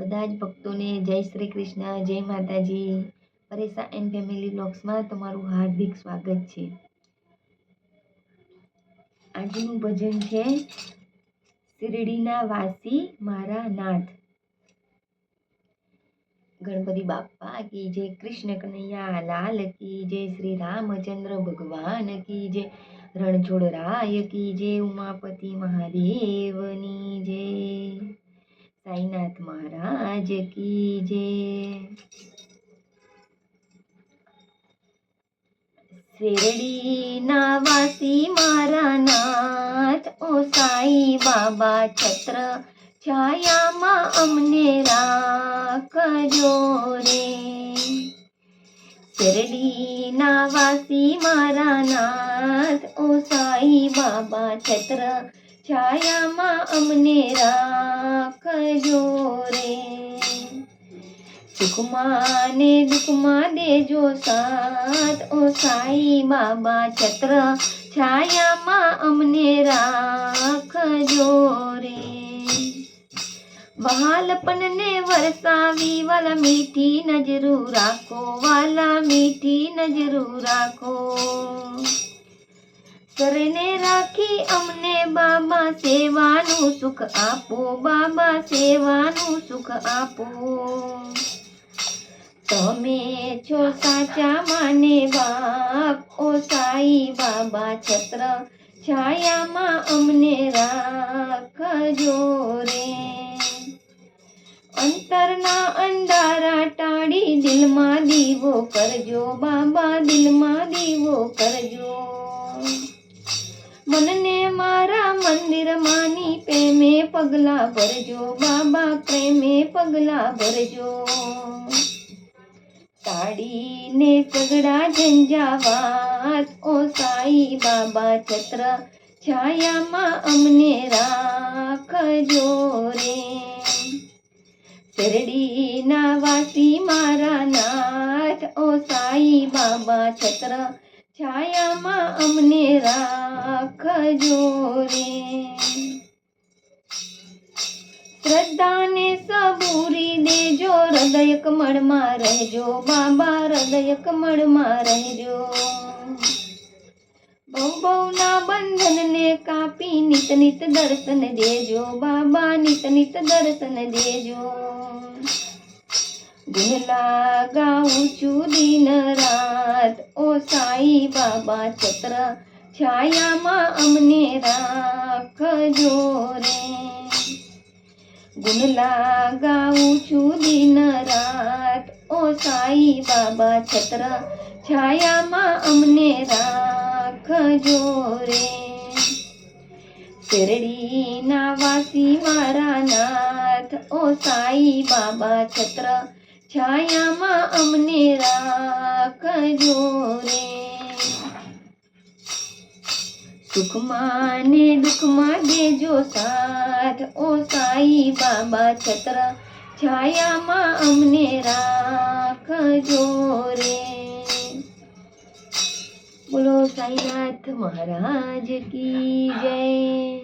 બધા જ ભક્તોને જય શ્રી કૃષ્ણ, જય માતાજી। પરેશા એન્ડ ફેમિલી બ્લોગ્સમાં તમારું હાર્દિક સ્વાગત છે। આજનું ભજન છે શિરડીના વાસી મારા નાથ। ગણપતિ બાપ્પા કી જય, કૃષ્ણ કનૈયા લાલ કી જય, શ્રી રામચંદ્ર ભગવાન કી જય, રણછોડરાય કી જય, ઉમાપતિ મહાદેવની જય, સાईनाथ महाराज की जय। शिरडी ना वासी मारा नाथ, ओ साई बाबा छत्र छायाમાં અમને રાખજો રે। શિરડી ના વાસી મારા નાથ, ઓ સાઈ બાબા છત્ર છાયામાં અમને રાખજો રે। સુખમાં ને દુઃખમાં દેજો સાથ, ઓ સાઈ બાબા છત્ર છાયામાં અમને રાખજો રે। વહાલપનને વરસાવી વાલા મીઠી નજરું રાખો, વાલા મીઠી નજરું રાખો। શરણે રાખી અમને બાબા સેવાનું સુખ આપો, બાબા સેવાનું સુખ આપો। તમે છો સાચા માને બાપ, ઓ સાઈ બાબા છત્ર છાયામાં અમને રાખજો રે। અંતરના અંધારા ટાળી દિલમાં દીવો કરજો, બાબા દિલમાં દીવો કરજો। મનને મારા મંદિર માની પ્રેમે પગલા ભરજો, બાબા પ્રેમે પગલા ભરજો। તાડીને સગડા ઝંઝાવાત, ઓ સાઈ બાબા છત્ર છાયામાં અમને રાખજો રે। શિરડીના વાસી મારા નાથ, ઓ સાઈ બાબા છત્ર છાયામાં અમને રાખજો રે। શ્રદ્ધાને સબૂરી દેજો, હૃદય કમળમાં રહેજો, બાબા હૃદય કમળમાં રહેજો। ભવના બંધનને કાપી નિત નિત દર્શન દેજો, બાબા નિત નિત દર્શન દેજો। ગુણ લગાવું છું દિન રાત, ઓ સાઈ બાબા છત્ર છાયામાં અમને રાખજો રે। ગુણ લગાવું છું દિન રાત, ઓ સાઈ બાબા છત્ર છાયામાં અમને રાખજો રે। શિરડીના વાસી મારા નાથ, ઓ સાઈ બાબા છત્ર છાયામાં અમને રાખજો રે। સુખમાં ને દુઃખમાં દેજો સાથ, ઓ સાઈ બાબા છત્ર છાયામાં અમને રાખજો રે। બોલો સાईनाथ महाराज की जय।